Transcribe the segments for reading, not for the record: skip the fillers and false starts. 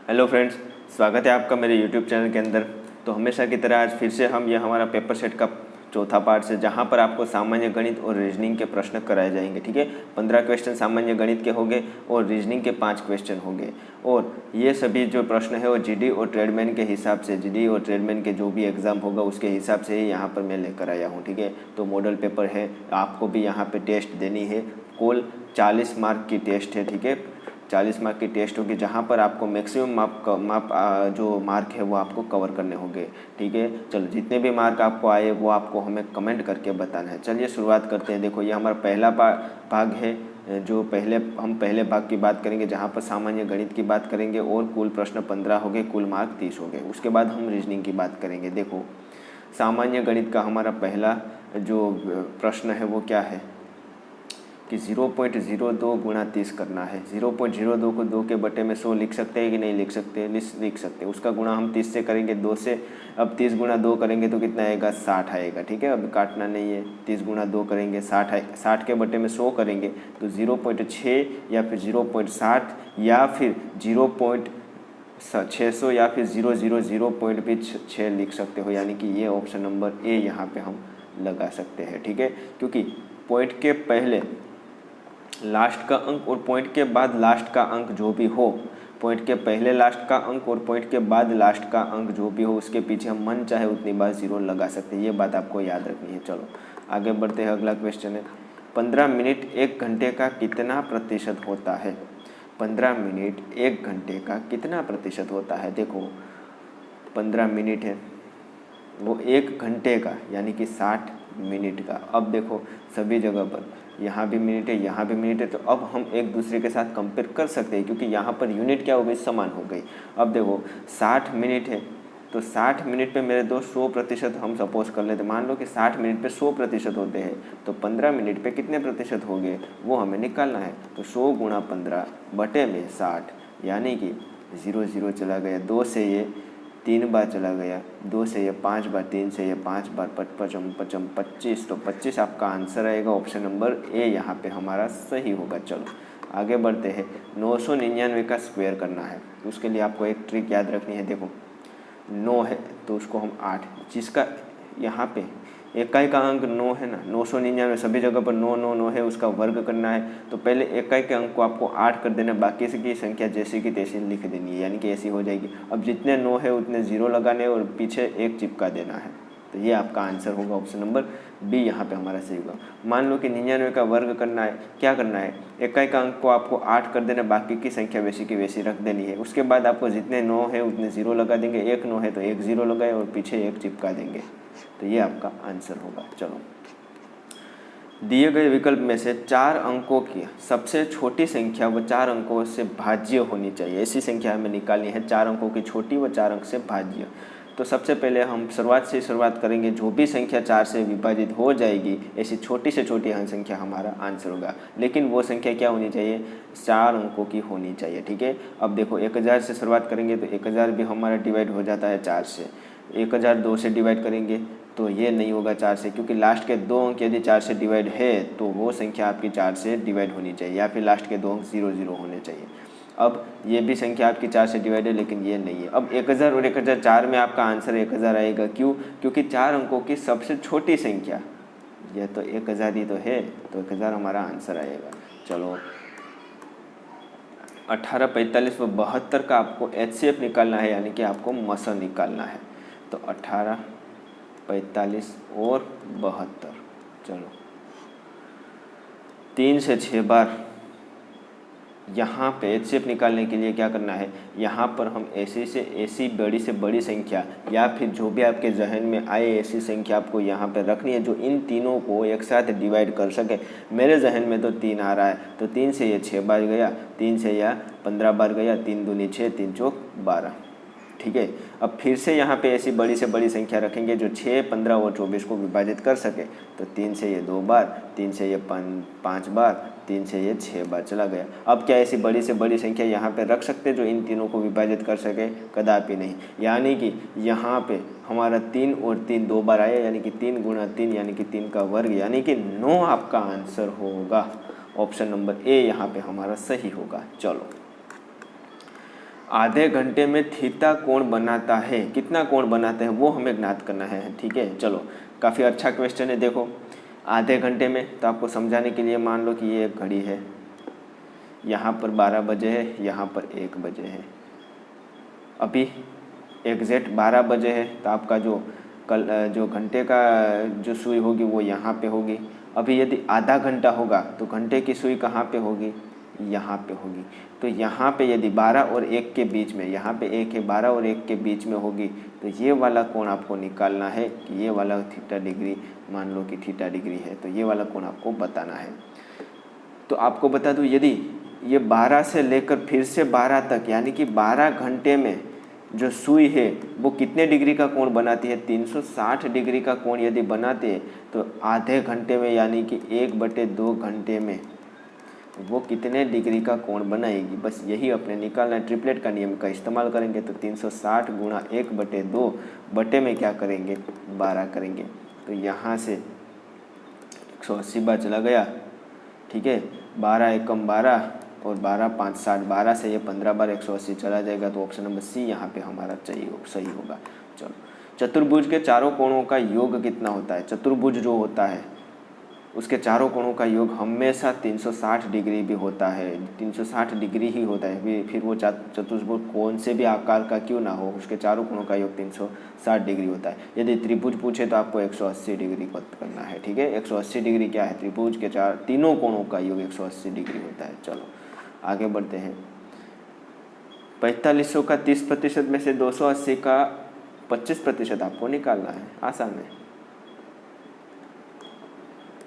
Hello friends, स्वागत है आपका मेरे यूट्यूब चैनल के अंदर। तो हमेशा की तरह आज फिर से हम ये हमारा पेपर सेट का चौथा पार्ट से, जहाँ पर आपको सामान्य गणित और रीजनिंग के प्रश्न कराए जाएंगे। ठीक है, 15 क्वेश्चन सामान्य गणित के होंगे और रीजनिंग के 5 क्वेश्चन होंगे। और ये सभी जो प्रश्न है वो जीडी और ट्रेडमैन के हिसाब से, जीडी और ट्रेडमैन के जो भी एग्ज़ाम होगा उसके हिसाब से ही यहाँ पर मैं लेकर आया हूँ। ठीक है, तो मॉडल पेपर है, आपको भी यहाँ पर टेस्ट देनी है। कुल 40 मार्क की टेस्ट है। ठीक है, 40 मार्क की टेस्ट होगी, जहाँ पर आपको मैक्सिमम जो मार्क है वो आपको कवर करने होंगे। ठीक है, चलो जितने भी मार्क आपको आए वो आपको हमें कमेंट करके बताना है। चलिए शुरुआत करते हैं। देखो, ये हमारा पहला भाग है। जो हम पहले भाग की बात करेंगे, जहाँ पर सामान्य गणित की बात करेंगे और कुल प्रश्न 15 हो गए, कुल मार्क 30 हो गए। उसके बाद हम रीजनिंग की बात करेंगे। देखो, सामान्य गणित का हमारा पहला जो प्रश्न है वो क्या है कि 0.02 गुणा 30 करना है। 0.02 को 2 के बटे में 100 लिख सकते हैं कि नहीं लिख सकते? लिख सकते हैं। उसका गुणा हम 30 से करेंगे, 2 से। अब 30 गुणा 2 करेंगे तो कितना आएगा? 60 आएगा। ठीक है, अब काटना नहीं है। 30 गुणा 2 करेंगे 60 60 के बटे में 100 करेंगे तो 0.6 या फिर 0.60 या फिर 0.600 या फिर 000 पॉइंट भी 6 लिख सकते हो, यानी कि ये ऑप्शन नंबर ए यहाँ पे हम लगा सकते हैं। ठीक है, क्योंकि पॉइंट के पहले लास्ट का अंक और पॉइंट के बाद लास्ट का अंक जो भी हो, पॉइंट के पहले लास्ट का अंक और पॉइंट के बाद लास्ट का अंक जो भी हो, उसके पीछे हम मन चाहे उतनी बार 0 लगा सकते हैं। ये बात आपको याद रखनी है। चलो आगे बढ़ते हैं। अगला क्वेश्चन है, 15 मिनट 1 घंटे का कितना प्रतिशत होता है? 15 मिनट 1 घंटे का कितना प्रतिशत होता है? देखो, 15 मिनट है वो 1 घंटे का, यानी कि 60 मिनट का। अब देखो, सभी जगह पर यहाँ भी मिनट है, यहाँ भी मिनट है, तो अब हम एक दूसरे के साथ कंपेयर कर सकते हैं, क्योंकि यहाँ पर यूनिट क्या हो गई? समान हो गई। अब देखो, 60 मिनट है तो 60 मिनट पे मेरे दोस्त 100% हम सपोज कर लेते। मान लो कि 60 मिनट पे 100% होते हैं, तो 15 मिनट पे कितने प्रतिशत हो गए वो हमें निकालना है। तो 100 गुणा 15 बटे में 60, यानी कि 0 0 चला गया, 2 से ये 3 बार चला गया, 2 से ये 5 बार, 3 से ये 5 बार, 25, तो 25 आपका आंसर आएगा। ऑप्शन नंबर ए यहाँ पे हमारा सही होगा। चलो आगे बढ़ते हैं। 999 का स्क्वायर करना है, तो उसके लिए आपको एक ट्रिक याद रखनी है। देखो, 9 है तो उसको हम 8, जिसका यहाँ पे इकाई का अंक 9 है ना, 999 सभी जगह पर 9 9 9 है, उसका वर्ग करना है। तो पहले इकाई के अंक को आपको 8 कर देना, बाकी की संख्या जैसी की तैसी लिख देनी है, यानी कि ऐसी हो जाएगी। अब जितने 9 है उतने 0 लगाने और पीछे 1 चिपका देना है। तो ये आपका आंसर होगा। ऑप्शन नंबर बी यहाँ पे हमारा सही होगा। मान लो कि 99 का वर्ग करना है, क्या करना है? इकाई का अंक को आपको 8 कर देना, बाकी की संख्या वैसी की वैसी रख देनी है। उसके बाद आपको जितने 9 है उतने 0 लगा देंगे। 1 9 है तो 1 0 लगाए और पीछे 1 चिपका देंगे। तो ये आपका आंसर होगा। चलो, दिए गए विकल्प में से 4 अंकों की सबसे छोटी संख्या व 4 अंकों से भाज्य होनी चाहिए। ऐसी संख्या हमें निकालनी है, 4 अंकों की छोटी व 4 अंक से भाज्य। तो सबसे पहले हम शुरुआत करेंगे। जो भी संख्या 4 से विभाजित हो जाएगी, ऐसी छोटी से छोटी संख्या हमारा आंसर होगा। लेकिन वो संख्या क्या होनी चाहिए? 4 अंकों की होनी चाहिए। ठीक है, अब देखो 1000 से शुरुआत करेंगे तो 1000 भी हमारा डिवाइड हो जाता है 4 से। 1000 2 से डिवाइड करेंगे तो ये नहीं होगा 4 से, क्योंकि लास्ट के 2 अंक यदि 4 से डिवाइड है तो वो संख्या आपकी 4 से डिवाइड होनी चाहिए, या फिर लास्ट के 2 अंक 0 0 होने चाहिए। अब ये भी संख्या आपकी 4 से डिवाइड है, लेकिन ये नहीं है। अब 1000 और 1004 में आपका आंसर 1000 आएगा। क्यों? क्योंकि 4 अंकों की सबसे छोटी संख्या यह तो 1000 ही तो है, तो 1000 हमारा आंसर आएगा। चलो, 18, 45 व 72 का आपको HCF निकालना है, यानी कि आपको मसा निकालना है। तो 18, 45 और 72। चलो, 3 से 6 बार यहाँ पे HCF निकालने के लिए क्या करना है? यहाँ पर हम ऐसी बड़ी से बड़ी संख्या, या फिर जो भी आपके जहन में आए ऐसी संख्या आपको यहाँ पे रखनी है जो इन तीनों को एक साथ डिवाइड कर सके। मेरे जहन में तो 3 आ रहा है, तो 3 से ये 6 बार गया, 3 से यह 15 बार गया, 3 दूनी 6, 3 चौक 12। ठीक है, अब फिर से यहाँ पे ऐसी बड़ी से बड़ी संख्या रखेंगे जो 6, 15 और 24 को विभाजित कर सके। तो 3 से ये 2 बार, 3 से ये 5 बार, 3 से ये 6 बार चला गया। अब क्या ऐसी बड़ी से बड़ी संख्या यहाँ पे रख सकते जो इन तीनों को विभाजित कर सके? कदापि नहीं। यानी कि यहाँ पे हमारा 3 और 3 2 बार आया, यानी कि 3 गुणा 3, यानी कि 3 का वर्ग, यानी कि 9 आपका आंसर होगा। ऑप्शन नंबर ए यहाँ पे हमारा सही होगा। चलो आधे घंटे में थीटा कोण बनाता है, कितना कोण बनाता है वो हमें ज्ञात करना है। ठीक है, चलो काफ़ी अच्छा क्वेश्चन है। देखो आधे घंटे में, तो आपको समझाने के लिए मान लो कि ये एक घड़ी है, यहाँ पर 12 बजे है, यहाँ पर 1 बजे है। अभी एग्जैक्ट 12 बजे है, तो आपका जो घंटे का जो सुई होगी वो यहाँ पे होगी। अभी यदि आधा घंटा होगा तो घंटे की सुई कहाँ पे होगी, यहाँ पे होगी। तो यहाँ पे यदि 12 और 1 के बीच में, यहाँ पे 1 है, 12 और 1 के बीच में होगी, तो ये वाला कोण आपको निकालना है कि ये वाला थीटा डिग्री, मान लो कि थीटा डिग्री है, तो ये वाला कोण आपको बताना है। तो आपको बता दूँ, यदि ये 12 से लेकर फिर से 12 तक, यानी कि 12 घंटे में जो सुई है वो कितने डिग्री का कोण बनाती है, 360 डिग्री का कोण यदि बनाते हैं, तो आधे घंटे में यानी कि 1/2 घंटे में वो कितने डिग्री का कोण बनाएगी। बस यही अपने निकालना है। ट्रिपलेट का नियम का इस्तेमाल करेंगे तो 360 गुणा 1/2 बटे में क्या करेंगे, 12 करेंगे। तो यहाँ से 180 बार चला गया। ठीक है, 12 एकम 12 और 12 5 60, 12 से ये 15 बार 180 चला जाएगा। तो ऑप्शन नंबर सी यहाँ पे हमारा सही होगा। चलो, चतुर्भुज के चारों कोणों का योग कितना होता है। चतुर्भुज जो होता है उसके चारों कोणों का योग हमेशा 360 डिग्री भी होता है, 360 डिग्री ही होता है। फिर वो चतुर्भुज कौन से भी आकार का क्यों ना हो, उसके चारों कोणों का योग 360 डिग्री होता है। यदि त्रिभुज पूछे तो आपको 180 डिग्री करना है। ठीक है, 180 डिग्री क्या है, त्रिभुज के तीनों कोणों का योग 180 डिग्री होता है। चलो आगे बढ़ते हैं। 4500 का 30% में से 280 का 25% आपको निकालना है। आसान है।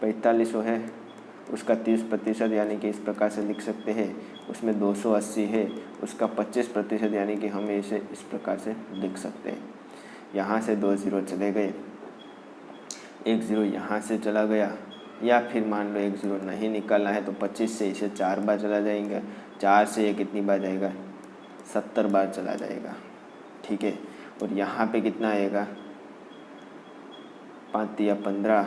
4500 है, उसका 30% यानी कि इस प्रकार से लिख सकते हैं। उसमें 280 है, उसका 25% यानी कि हमें इसे इस प्रकार से लिख सकते हैं। यहाँ से 2 0 चले गए, 1 0 यहाँ से चला गया, या फिर मान लो 1 0 नहीं निकालना है तो 25 से इसे 4 बार चला जाएगा। 4 से ये कितनी बार जाएगा, 70 बार चला जाएगा। ठीक है, और यहाँ पे कितना आएगा, 5 या 15,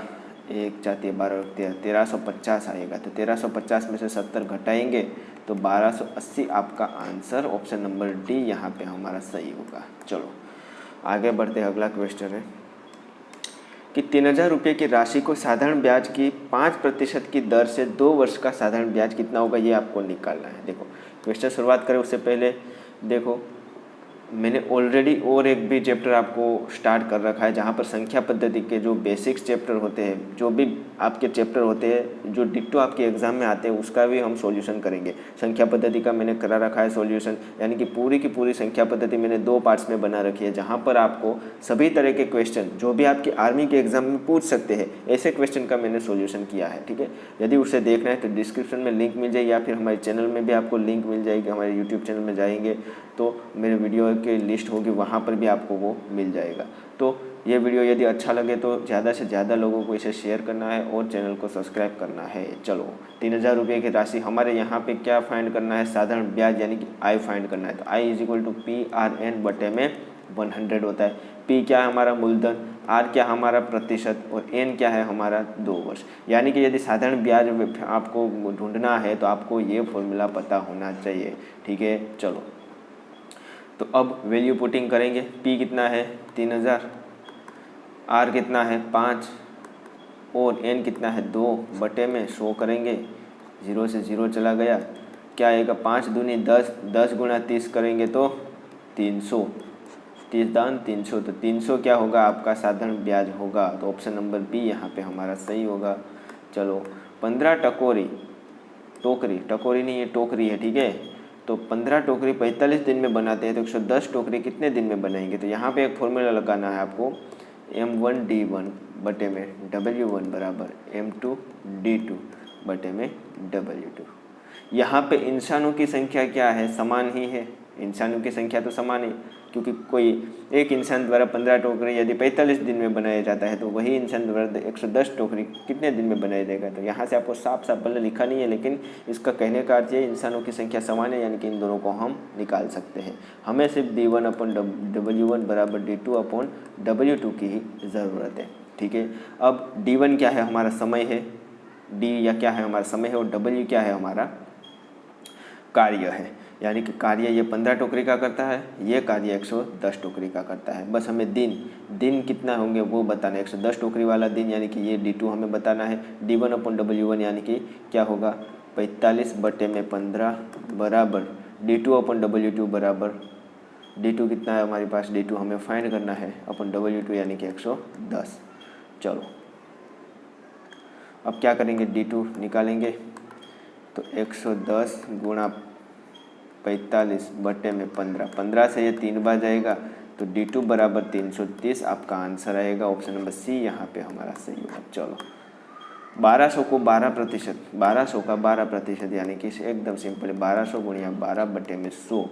1 4 12 1350 आएगा। तो 1350 में से 70 घटाएंगे तो 1280 आपका आंसर ऑप्शन नंबर डी यहाँ पे हमारा सही होगा। चलो आगे बढ़ते हैं। अगला क्वेश्चन है कि 3000 रुपये की राशि को साधारण ब्याज की 5% की दर से 2 वर्ष का साधारण ब्याज कितना होगा, ये आपको निकालना है। देखो क्वेश्चन शुरुआत करें उससे पहले देखो मैंने ऑलरेडी और एक भी चैप्टर आपको स्टार्ट कर रखा है, जहाँ पर संख्या पद्धति के जो बेसिक्स चैप्टर होते हैं, जो भी आपके चैप्टर होते हैं जो डिट्टो आपके एग्जाम में आते हैं, उसका भी हम सॉल्यूशन करेंगे। संख्या पद्धति का मैंने करा रखा है सॉल्यूशन, यानी कि पूरी की पूरी संख्या पद्धति मैंने 2 पार्ट्स में बना रखी है, जहाँ पर आपको सभी तरह के क्वेश्चन जो भी आपकी आर्मी के एग्जाम में पूछ सकते हैं, ऐसे क्वेश्चन का मैंने सॉल्यूशन किया है। ठीक है, यदि उसे देखना है तो डिस्क्रिप्शन में लिंक मिल जाएगी, या फिर हमारे चैनल में भी आपको लिंक मिल जाएगी। हमारे यूट्यूब चैनल में जाएंगे तो मेरे वीडियो की लिस्ट होगी, वहाँ पर भी आपको वो मिल जाएगा। तो ये वीडियो यदि अच्छा लगे तो ज़्यादा से ज़्यादा लोगों को इसे शेयर करना है और चैनल को सब्सक्राइब करना है। चलो 3000 रुपये की राशि हमारे यहाँ पे क्या फाइंड करना है, साधारण ब्याज यानी कि आई फाइंड करना है। तो आई = PRN बटे में 100 होता है। P क्या है हमारा मूलधन, R क्या हमारा प्रतिशत और N क्या है हमारा 2 वर्ष। यानी कि यदि साधारण ब्याज आपको ढूंढना है तो आपको ये फॉर्मूला पता होना चाहिए। ठीक है, चलो तो अब वैल्यू पुटिंग करेंगे। P कितना है 3000, R कितना है 5 और N कितना है 2 बटे में 100 करेंगे। 0 से 0 चला गया, क्या आएगा 5 दूनी 10, 10 गुणा 30 करेंगे तो 300, 30 दान 300। तो 300 क्या होगा आपका साधारण ब्याज होगा। तो ऑप्शन नंबर बी यहाँ पे हमारा सही होगा। चलो 15 टकोरी नहीं, ये टोकरी है। ठीक है, तो 15 टोकरी 45 दिन में बनाते हैं, तो 110 टोकरी कितने दिन में बनाएंगे। तो यहाँ पे एक फॉर्मूला लगाना है आपको, M1D1 बटे में W1 बराबर M2D2 बटे में W2। यहाँ पे इंसानों की संख्या क्या है, समान ही है। इंसानों की संख्या तो समान है, क्योंकि कोई एक इंसान द्वारा 15 टोकरी यदि 45 दिन में बनाया जाता है तो वही इंसान द्वारा 110 टोकरी कितने दिन में बनाया जाएगा। तो यहाँ से आपको साफ साफ भले लिखा नहीं है, लेकिन इसका कहने का अर्थ है इंसानों की संख्या समान है, यानी कि इन दोनों को हम निकाल सकते हैं। हमें सिर्फ D1/W1 बराबर D2/W2 की ही ज़रूरत है। ठीक है, अब D1 क्या है हमारा समय है, D या क्या है हमारा समय है, और W क्या है हमारा कार्य है। यानी कि कार्य ये 15 टोकरी का करता है, ये कार्य 110 टोकरी का करता है। बस हमें दिन कितना होंगे वो बताना है। 110 टोकरी वाला दिन यानी कि ये D2 हमें बताना है। D1/W1 यानी कि क्या होगा 45/15 बराबर D2/W2 बराबर D2 कितना है हमारे पास, D2 हमें फाइंड करना है अपन W2 यानी कि 110। चलो अब क्या करेंगे, D2 निकालेंगे तो 110 गुणा 45/15, 15 से ये 3 बार जाएगा तो D2 बराबर 330 आपका आंसर आएगा। ऑप्शन नंबर सी यहाँ पे हमारा सही होगा। चलो 1200 को 12%, 1200 का 12% यानी कि एकदम सिंपल है 1200 गुणिया 12/100,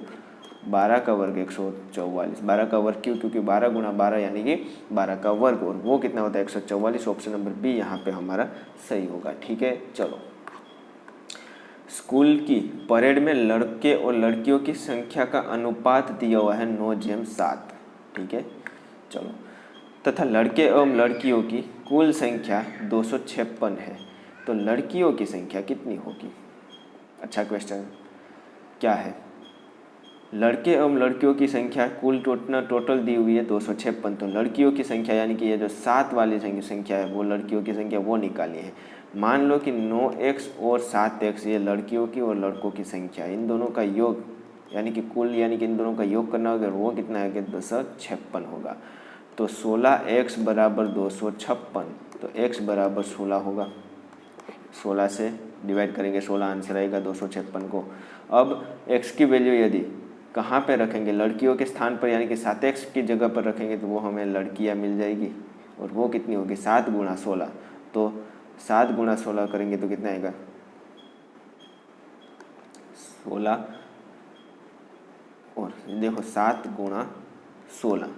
12 का वर्ग 144, 12 का वर्ग क्यों, क्योंकि 12 गुणा 12 यानी कि 12 का वर्ग, और वो कितना होता है 144। ऑप्शन नंबर बी यहाँ पे हमारा सही होगा। ठीक है, चलो स्कूल की परेड में लड़के और लड़कियों की संख्या का अनुपात दिया हुआ है 9:7। ठीक है, चलो तथा लड़के एवं लड़कियों की कुल संख्या 256 है, तो लड़कियों की संख्या कितनी होगी। अच्छा क्वेश्चन क्या है, लड़के एवं लड़कियों की संख्या कुल टोटल दी हुई है 256, तो लड़कियों की संख्या यानी कि ये जो 7 वाली संख्या है वो लड़कियों की संख्या वो निकाली है। मान लो कि 9x और 7x ये लड़कियों की और लड़कों की संख्या, इन दोनों का योग यानी कि कुल यानी कि इन दोनों का योग करना होगा, वो कितना है कि 256 होगा। तो 16x बराबर 256, तो x बराबर 16 होगा। 16 से डिवाइड करेंगे, 16 आंसर आएगा 256 को। अब x की वैल्यू यदि कहाँ पे रखेंगे, लड़कियों के स्थान पर यानी कि 7x की जगह पर रखेंगे तो वो हमें लड़कियाँ मिल जाएगी, और वो कितनी होगी 7 गुणा 16, तो 7 गुणा 16 करेंगे तो कितना आएगा 16, और देखो 7 गुणा 16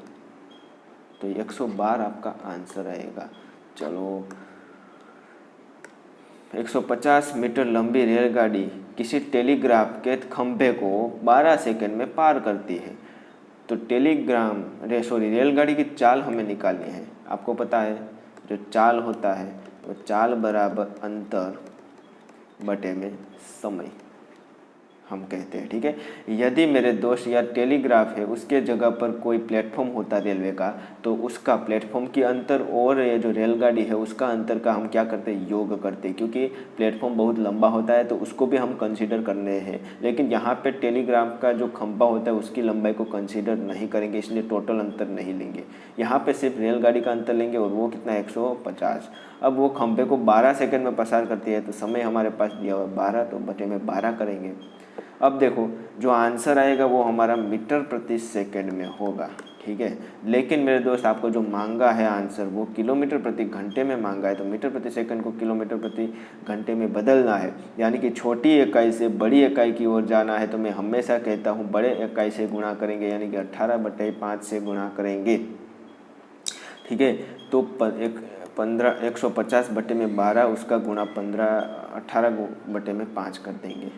तो 112 आपका आंसर आएगा। चलो 150 मीटर लंबी रेलगाड़ी किसी टेलीग्राफ के खंभे को 12 सेकंड में पार करती है, तो रेलगाड़ी की चाल हमें निकालनी है। आपको पता है जो चाल होता है तो चाल बराबर अंतर बटे में समय हम कहते हैं। ठीक है, यदि मेरे दोस्त या टेलीग्राफ है उसके जगह पर कोई प्लेटफॉर्म होता रेलवे का, तो उसका प्लेटफॉर्म की अंतर और ये जो रेलगाड़ी है उसका अंतर का हम क्या करते हैं, योग करते हैं, क्योंकि प्लेटफॉर्म बहुत लंबा होता है तो उसको भी हम कंसीडर करने हैं। लेकिन यहाँ पे टेलीग्राफ का जो खंभा होता है उसकी लंबाई को कंसीडर नहीं करेंगे, इसलिए टोटल अंतर नहीं लेंगे। यहाँ पे सिर्फ रेलगाड़ी का अंतर लेंगे, और वो कितना 150। अब वो खंभे को 12 सेकंड में पसार करती है, तो समय हमारे पास दिया हुआ 12, तो बटे में 12 करेंगे। अब देखो जो आंसर आएगा वो हमारा मीटर प्रति सेकंड में होगा। ठीक है, लेकिन मेरे दोस्त आपको जो मांगा है आंसर वो किलोमीटर प्रति घंटे में मांगा है, तो मीटर प्रति सेकंड को किलोमीटर प्रति घंटे में बदलना है, यानी कि छोटी इकाई से बड़ी इकाई की ओर जाना है। तो मैं हमेशा कहता हूँ बड़े इकाई से गुणा करेंगे, यानी कि 18/5 से गुणा करेंगे। ठीक है, तो 150 बटे में 12 उसका गुणा 18 बटे में 5 कर देंगे।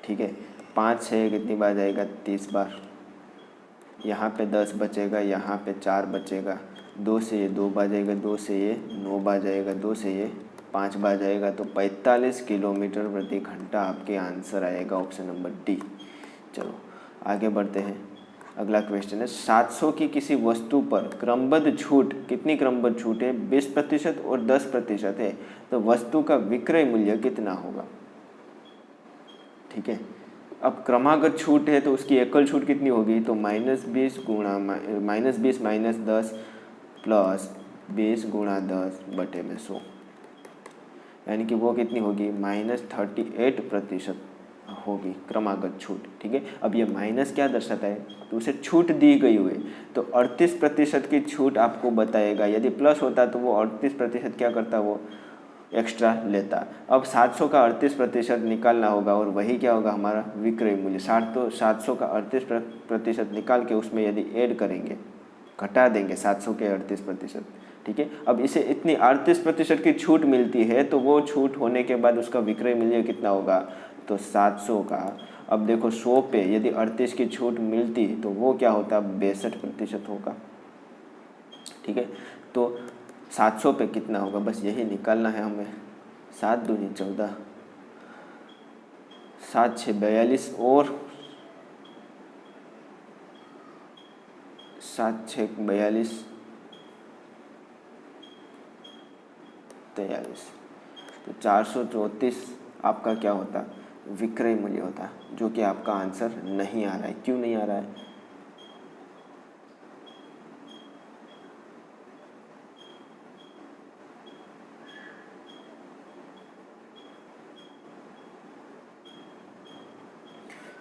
ठीक है, 5 से कितनी बार जाएगा 30 बार, यहाँ पे 10 बचेगा, यहाँ पे 4 बचेगा, 2 से ये 2 बार जाएगा, 2 से ये 9 बार जाएगा, 2 से ये 5 बार जाएगा, तो 45 किलोमीटर प्रति घंटा आपके आंसर आएगा। Option number D. चलो आगे बढ़ते हैं, अगला क्वेश्चन है 700 की किसी वस्तु पर क्रमबद्ध छूट, कितनी क्रमबद्ध छूट है 20% और 10% है, तो वस्तु का विक्रय मूल्य कितना होगा। ठीक है, अब क्रमागत छूट है तो उसकी एकल छूट कितनी होगी, तो -20 गुणा -20 माइनस 10 प्लस 20 गुणा 10 बटे में 100, यानी कि वो कितनी होगी -38% होगी क्रमागत छूट। ठीक है, अब ये माइनस क्या दर्शाता है, तो उसे छूट दी गई हुई, तो 38% की छूट आपको बताएगा। यदि प्लस होता तो वो 38% क्या करता, वो एक्स्ट्रा लेता। अब 700 का 38% निकालना होगा, और वही क्या होगा हमारा विक्रय मूल्य। 700 का 38% निकाल के उसमें यदि ऐड करेंगे, घटा देंगे 700 के 38%। ठीक है, अब इसे इतनी 38% की छूट मिलती है, तो वो छूट होने के बाद उसका विक्रय मूल्य कितना होगा, तो 700 का, अब देखो 100 पे यदि 38 की छूट मिलती तो वो क्या होता 62% होगा। ठीक है, तो 700 पे कितना होगा, बस यही निकालना है हमें। 7 दूनी 14, 7 6 42 और 7 6 42 43, तो 434 आपका क्या होता, विक्रय मूल्य होता, जो कि आपका आंसर नहीं आ रहा है। क्यों नहीं आ रहा है?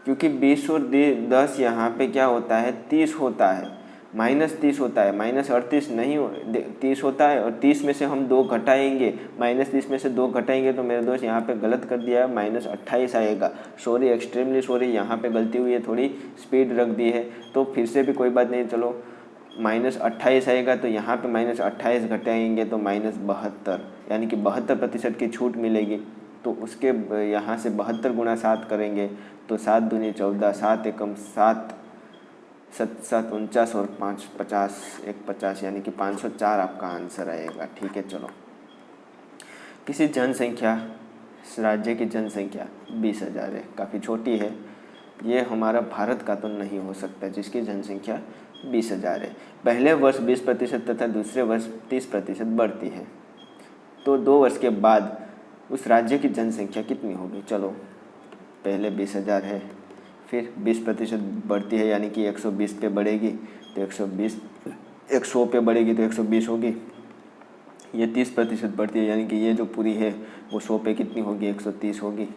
क्योंकि 20 और 10 यहाँ पे क्या होता है, 30 होता है, -30 होता है, -38 नहीं 30 होता है, और 30 में से हम 2 घटाएंगे, -30 में से 2 घटाएंगे, तो मेरे दोस्त यहाँ पे गलत कर दिया है, -28 आएगा। सॉरी, एक्सट्रीमली सॉरी, यहाँ पे गलती हुई है, थोड़ी स्पीड रख दी है, तो फिर से भी कोई बात नहीं, चलो -28 आएगा, तो यहाँ पे -28 घटाएंगे तो -72, यानी कि 72% की छूट मिलेगी। तो उसके यहाँ से 72 गुणा 7 करेंगे तो 7 दूनी 14, 7 एकम 7, 7 7 49 और 5 50, 1 50, यानी कि 504 आपका आंसर आएगा। ठीक है, चलो। किसी जनसंख्या, राज्य की जनसंख्या 20,000 है, काफ़ी छोटी है, ये हमारा भारत का तो नहीं हो सकता जिसकी जनसंख्या 20,000 है। पहले वर्ष 20% तथा दूसरे वर्ष 30% बढ़ती है, तो 2 वर्ष के बाद उस राज्य की जनसंख्या कितनी होगी? चलो, पहले 20,000 है, फिर 20% बढ़ती है, यानी कि 120 पे बढ़ेगी तो 120, 100 पे बढ़ेगी तो 120 होगी। ये 30% बढ़ती है, यानी कि ये जो पूरी है वो 100 पे कितनी होगी, 130 होगी।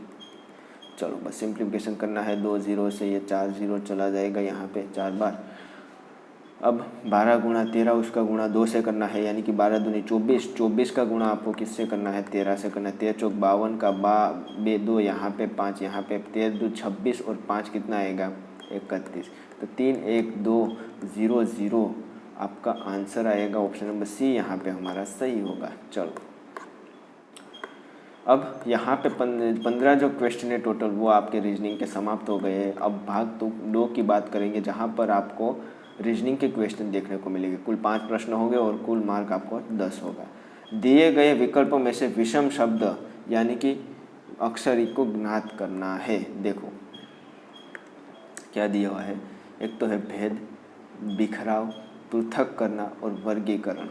चलो, बस सिंप्लीफिकेशन करना है, 2 0 से ये 4 0 चला जाएगा यहाँ पे 4 बार। अब 12 गुणा 13, उसका गुणा 2 से करना है, यानी कि 12 दूनी 24, 24 का गुणा आपको किससे करना है, 13 से करना है। 13 चौक 52 का 2 यहाँ पे 5 यहाँ पे, 13 2 26 और 5 कितना आएगा, 31। तो 3 1 2 0 0 आपका आंसर आएगा। ऑप्शन नंबर सी यहाँ पे हमारा सही होगा। चलो, अब यहाँ पे 15 जो क्वेश्चन है टोटल, वो आपके रीजनिंग के समाप्त हो गए हैं। अब भाग 2 की बात करेंगे, जहाँ पर आपको रीजनिंग के क्वेश्चन देखने को मिलेंगे। कुल 5 प्रश्न होंगे और कुल मार्क आपको 10 होगा। दिए गए विकल्पों में से विषम शब्द यानी कि अक्षर को ज्ञात करना है। देखो क्या दिया हुआ है, एक तो है भेद, बिखराव, पृथक करना और वर्गीकरण।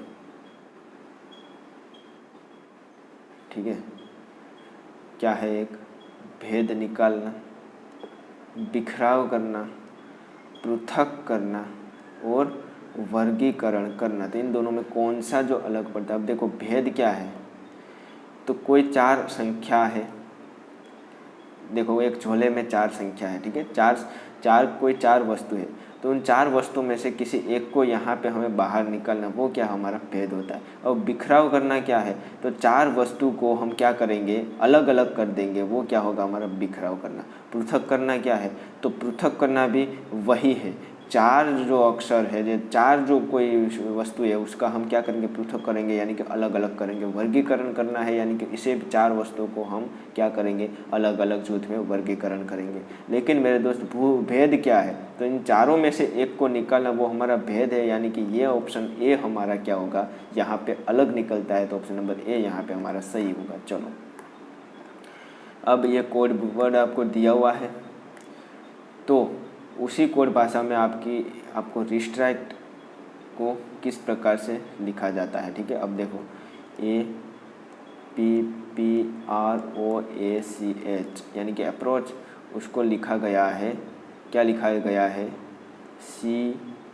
ठीक है, क्या है, एक भेद निकालना, बिखराव करना, पृथक करना और वर्गीकरण करना। तो इन दोनों में कौन सा जो अलग पड़ता है? अब देखो, भेद क्या है, तो कोई 4 संख्या है, देखो एक झोले में 4 संख्या है, ठीक है, कोई 4 वस्तु है, तो उन 4 वस्तुओं में से किसी एक को यहाँ पे हमें बाहर निकालना, वो क्या हमारा भेद होता है। और बिखराव करना क्या है, तो 4 वस्तु को हम क्या करेंगे, अलग अलग कर देंगे, वो क्या होगा हमारा बिखराव करना। पृथक करना क्या है, तो पृथक करना भी वही है, 4 जो अक्षर है, जो 4 जो कोई वस्तु है, उसका हम क्या करेंगे, पृथक करेंगे, यानी कि अलग अलग करेंगे। वर्गीकरण करना है, यानी कि इसे 4 वस्तुओं को हम क्या करेंगे, अलग अलग जुट में वर्गीकरण करेंगे। लेकिन मेरे दोस्त, भेद क्या है, तो इन चारों में से एक को निकालना, वो हमारा भेद है, यानी कि ये ऑप्शन ए हमारा क्या होगा, यहाँ पे अलग निकलता है, तो ऑप्शन नंबर ए यहाँ पे हमारा सही होगा। चलो, अब ये कोड वर्ड आपको दिया हुआ है, तो उसी कोड भाषा में आपको रिस्ट्राइक्ट को किस प्रकार से लिखा जाता है। ठीक है, अब देखो, APPROACH यानी कि अप्रोच, उसको लिखा गया है, क्या लिखा गया है, CHOAPRAP,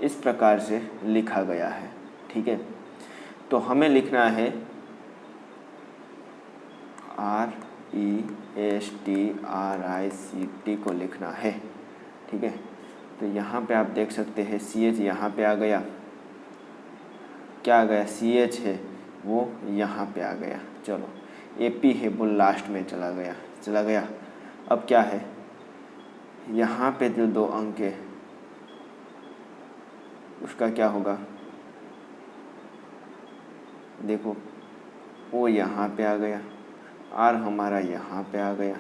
इस प्रकार से लिखा गया है। ठीक है, तो हमें लिखना है RESTRICT को लिखना है। ठीक है, तो यहाँ पे आप देख सकते हैं CH यहाँ पे आ गया, क्या आ गया, CH है वो यहाँ पे आ गया। चलो, AP है वो लास्ट में चला गया। अब क्या है, यहाँ पे जो 2 अंक है उसका क्या होगा, देखो वो यहाँ पे आ गया, R हमारा यहाँ पे आ गया,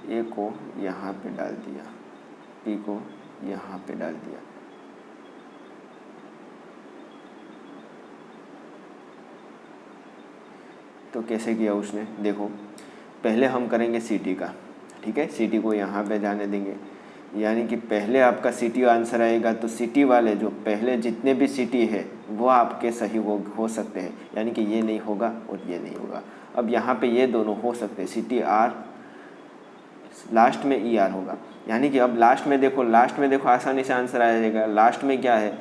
ए को यहाँ पे डाल दिया, पी को यहाँ पे डाल दिया। तो कैसे किया उसने, देखो पहले हम करेंगे सी टी का, ठीक है। सी टी को यहाँ पे जाने देंगे, यानी कि पहले आपका सी टी आंसर आएगा, तो सी टी वाले जो पहले जितने भी सी टी है वो आपके सही हो सकते हैं, यानी कि ये नहीं होगा और ये नहीं होगा। अब यहाँ पे ये दोनों हो सकते हैं, सी टी आर लास्ट में ई आर होगा, यानी कि अब लास्ट में देखो आसानी से आंसर आ जाएगा। लास्ट में क्या है,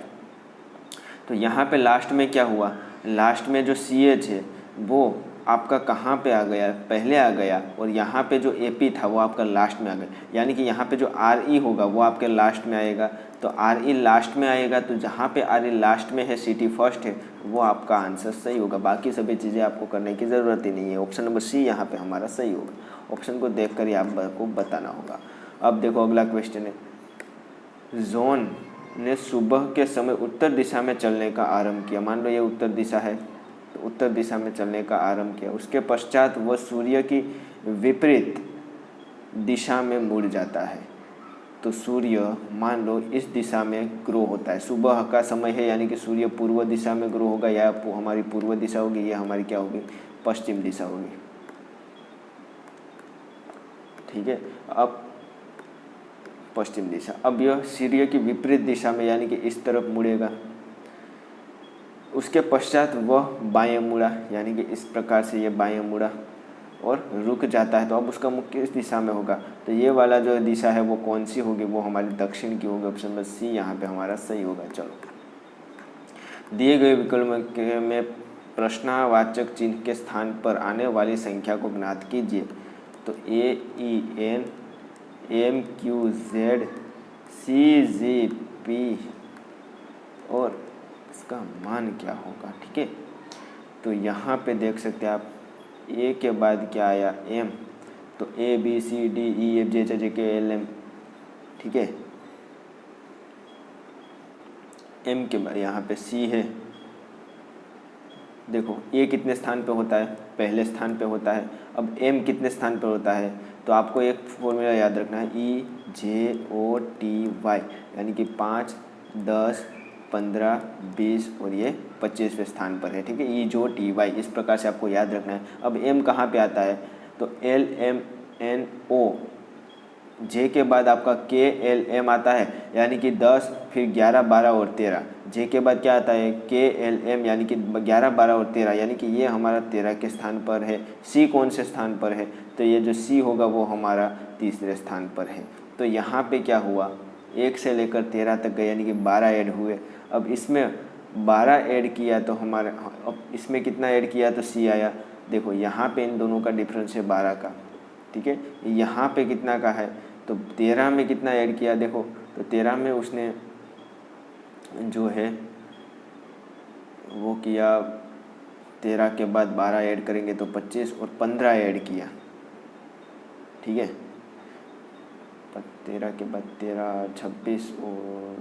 तो यहाँ पे लास्ट में क्या हुआ, लास्ट में जो सी एच है वो आपका कहाँ पे आ गया, पहले आ गया, और यहाँ पे जो ए पी था वो आपका लास्ट में आ गया, यानी कि यहाँ पे जो आर ई होगा वो आपके लास्ट में आएगा। तो आर ई लास्ट में आएगा, तो जहाँ पे आर ई लास्ट में है सी टी फर्स्ट है, वो आपका आंसर सही होगा। बाकी सभी चीज़ें आपको करने की ज़रूरत ही नहीं है। ऑप्शन नंबर सी यहाँ पे हमारा सही होगा। ऑप्शन को देख कर ही आपको बताना होगा। अब देखो अगला क्वेश्चन है, जॉन ने सुबह के समय उत्तर दिशा में चलने का आरंभ किया। मान लो ये उत्तर दिशा है, तो उत्तर दिशा में चलने का आरंभ किया। उसके पश्चात वह सूर्य की विपरीत दिशा में मुड़ जाता है। तो सूर्य मान लो इस दिशा में ग्रो होता है, सुबह का समय है, यानी कि सूर्य पूर्व दिशा में ग्रो होगा, या हमारी पूर्व दिशा होगी, या हमारी क्या होगी, पश्चिम दिशा होगी, ठीक है। अब पश्चिम दिशा, अब यह सूर्य की विपरीत दिशा में, यानी कि इस तरफ मुड़ेगा। उसके पश्चात वह बाएं मुड़ा, यानी कि इस प्रकार से ये बाएं मुड़ा और रुक जाता है। तो अब उसका मुख किस दिशा में होगा, तो ये वाला जो दिशा है वो कौन सी होगी, वो हमारी दक्षिण की होगी। ऑप्शन नंबर सी यहाँ पे हमारा सही होगा। चलो, दिए गए विकल्प में प्रश्नवाचक चिन्ह के स्थान पर आने वाली संख्या को ज्ञात कीजिए। तो A E N M Q Z C G P और इसका मान क्या होगा, ठीक है। तो यहाँ पे देख सकते हैं आप, ए के बाद क्या आया, एम, तो A B C D E F G H K L M, ठीक है। एम के बाद यहाँ पे सी है। देखो ए कितने स्थान पे होता है, पहले स्थान पे होता है। अब एम कितने स्थान पे होता है, तो आपको एक फॉर्मूला याद रखना है, ई जे ओ टी वाई, यानी कि 5, 10, 15, 20 और ये 25वें स्थान पर है, ठीक है। ई जो टी वाई, इस प्रकार से आपको याद रखना है। अब एम कहाँ पे आता है, तो एल एम एन ओ, जे के बाद आपका के एल एम आता है, यानी कि 10, फिर 11, 12 और 13। जे के बाद क्या आता है, के एल एम, यानी कि 11, 12 और 13, यानी कि ये हमारा 13 के स्थान पर है। सी कौन से स्थान पर है, तो ये जो सी होगा वो हमारा तीसरे स्थान पर है। तो यहाँ पे क्या हुआ, 1 से लेकर 13 तक गए, यानी कि 12 ऐड हुए। अब इसमें 12 ऐड किया तो हमारा, अब इसमें कितना ऐड किया तो सी आया। देखो यहाँ पे इन दोनों का डिफरेंस है 12 का, ठीक है। यहाँ पे कितना का है, तो 13 में कितना ऐड किया, देखो तो 13 में उसने जो है वो किया, 13 के बाद 12 ऐड करेंगे तो 25 और 15 ऐड किया, ठीक है। 13 के बाद 13, 26 और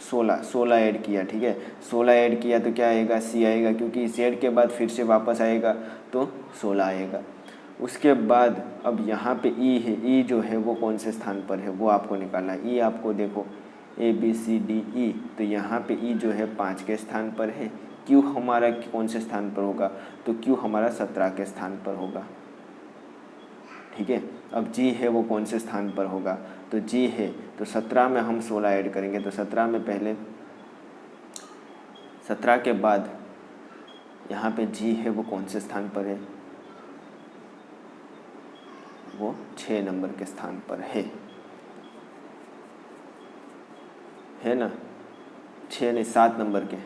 16 ऐड किया, ठीक है। 16 ऐड किया तो क्या आएगा, सी आएगा, क्योंकि इस ऐड के बाद फिर से वापस आएगा तो 16 आएगा। उसके बाद अब यहाँ पे ई है, ई जो है वो कौन से स्थान पर है वो आपको निकालना है। ई आपको देखो ए बी सी डी ई, तो यहाँ पे ई जो है 5 के स्थान पर है। क्यू हमारा कौन से स्थान पर होगा, तो क्यू हमारा 17 के स्थान पर होगा, ठीक है। अब जी है वो कौन से स्थान पर होगा, तो जी है तो 17 में हम 16 ऐड करेंगे, तो 17 में पहले 17 के बाद यहाँ पे जी है वो कौन से स्थान पर है, वो 6 नंबर के स्थान पर है ना, 6 नहीं 7 नंबर के,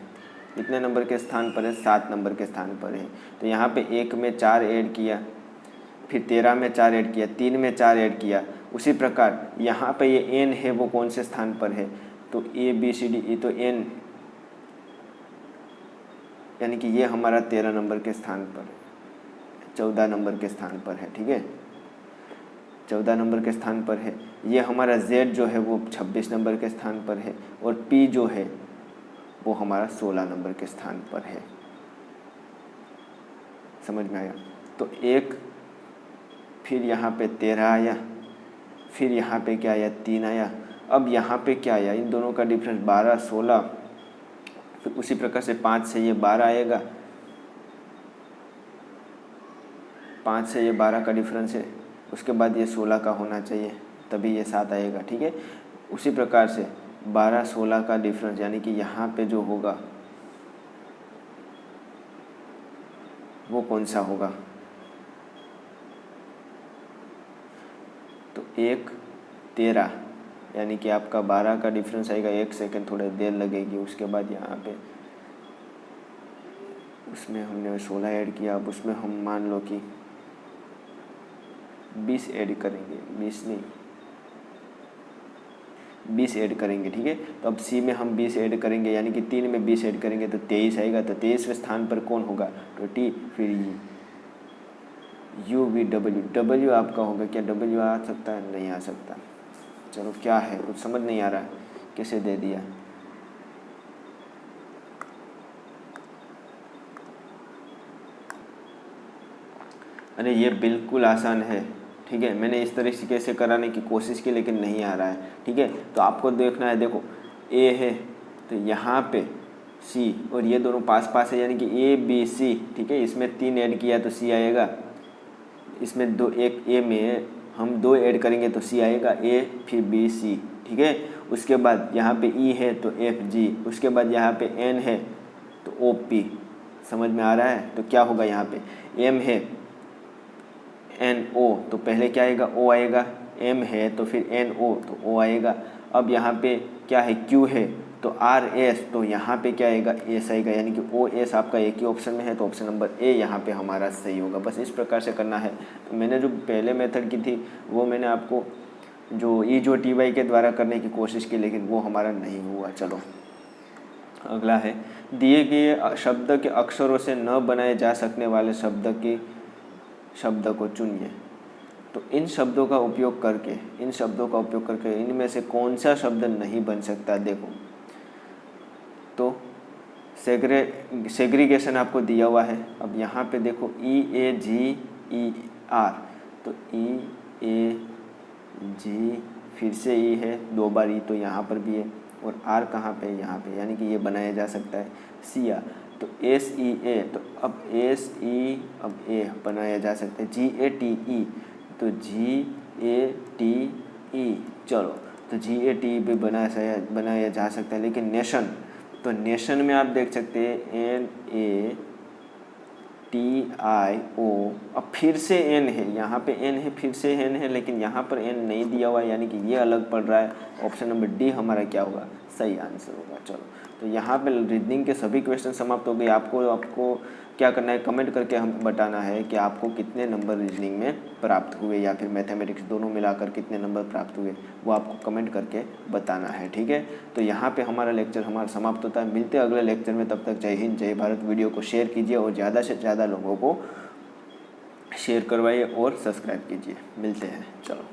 कितने नंबर के स्थान पर है, 7 नंबर के स्थान पर है। तो यहाँ पे 1 में 4 ऐड किया, फिर 13 में 4 ऐड किया, 3 में 4 ऐड किया। उसी प्रकार यहाँ पे ये एन है वो कौन से स्थान पर है, तो ए बी सी डी ई, तो एन यानी कि ये हमारा 13 नंबर के स्थान पर, 14 नंबर के स्थान पर है, ठीक है। 14 नंबर के स्थान पर है। ये हमारा Z जो है वो 26 नंबर के स्थान पर है, और P जो है वो हमारा 16 नंबर के स्थान पर है। समझ में आया। तो एक फिर यहाँ पे 13 आया, फिर यहाँ पे क्या आया 3 आया। अब यहाँ पे क्या आया, इन दोनों का डिफरेंस 12 16, फिर उसी प्रकार से 5 से ये 12 आएगा, 5 से ये 12 का डिफरेंस है, उसके बाद ये 16 का होना चाहिए, तभी ये 7 आएगा। ठीक है, उसी प्रकार से 12 16 का डिफरेंस यानी कि यहाँ पे जो होगा वो कौन सा होगा, तो 1 13 यानी कि आपका 12 का डिफरेंस आएगा। 1 सेकंड थोड़ा देर लगेगी। उसके बाद यहाँ पे उसमें हमने 16 ऐड किया, अब उसमें हम मान लो कि 20 ऐड करेंगे, 20 नहीं 20 ऐड करेंगे। ठीक है, तो अब सी में हम 20 ऐड करेंगे यानी कि 3 में 20 ऐड करेंगे तो 23 आएगा। तो 23वें स्थान पर कौन होगा, तो टी, फिर यू वी डब्ल्यू, डब्ल्यू आपका होगा। क्या डब्ल्यू आ सकता है, नहीं आ सकता। चलो क्या है, कुछ समझ नहीं आ रहा है, कैसे दे दिया। अरे ये बिल्कुल आसान है। ठीक है, मैंने इस तरीके से कराने की कोशिश की लेकिन नहीं आ रहा है। ठीक है, तो आपको देखना है, देखो ए है तो यहाँ पे सी और ये दोनों पास पास है यानी कि ए बी सी। ठीक है, इसमें 3 ऐड किया तो सी आएगा, इसमें 2 एक ए में हम 2 ऐड करेंगे तो सी आएगा, ए फिर बी सी। ठीक है, उसके बाद यहाँ पे ई है तो एफ जी, उसके बाद यहाँ पे एन है तो ओ पी। समझ में आ रहा है, तो क्या होगा, यहाँ पे एम है एन ओ तो पहले क्या आएगा, ओ आएगा, एम है तो फिर एन ओ तो ओ आएगा। अब यहाँ पे क्या है, क्यू है तो आर एस तो यहाँ पे क्या आएगा, एस आएगा, यानी कि ओ एस आपका एक ही ऑप्शन में है तो ऑप्शन नंबर ए यहाँ पे हमारा सही होगा। बस इस प्रकार से करना है। तो मैंने जो पहले मेथड की थी वो मैंने आपको जो ई जो टी वाई के द्वारा करने की कोशिश की लेकिन वो हमारा नहीं हुआ। चलो अगला है, दिए गए शब्द के अक्षरों से न बनाए जा सकने वाले शब्द को चुनिए। तो इन शब्दों का उपयोग करके इनमें से कौन सा शब्द नहीं बन सकता। देखो तो सेग्रीगेशन आपको दिया हुआ है। अब यहाँ पे देखो ई ए जी ई आर, तो ई ए जी फिर से ई है 2 बार ई तो यहाँ पर भी है और आर कहाँ पे, यहाँ पे, यानी कि ये बनाया जा सकता है। सिया तो एस ई ए, तो अब एस ई अब ए बनाया जा सकता है। जी ए टी ई तो जी ए टी ई, चलो तो जी ए टी भी बनाया जा सकता है। लेकिन नेशन, तो नेशन में आप देख सकते हैं एन ए टी आई ओ, अब फिर से एन है, यहाँ पे एन है फिर से एन है लेकिन यहाँ पर एन नहीं दिया हुआ है यानी कि ये अलग पड़ रहा है। ऑप्शन नंबर डी हमारा क्या होगा, सही आंसर होगा। चलो तो यहाँ पे रीजनिंग के सभी क्वेश्चन समाप्त हो गए। आपको क्या करना है, कमेंट करके हमें बताना है कि आपको कितने नंबर रीजनिंग में प्राप्त हुए या फिर मैथमेटिक्स दोनों मिलाकर कितने नंबर प्राप्त हुए, वो आपको कमेंट करके बताना है। ठीक है, तो यहाँ पे हमारा लेक्चर समाप्त होता है। मिलते हैं अगले लेक्चर में, तब तक जय हिंद जय भारत। वीडियो को शेयर कीजिए और ज़्यादा से ज़्यादा लोगों को शेयर करवाइए और सब्सक्राइब कीजिए। मिलते हैं, चलो।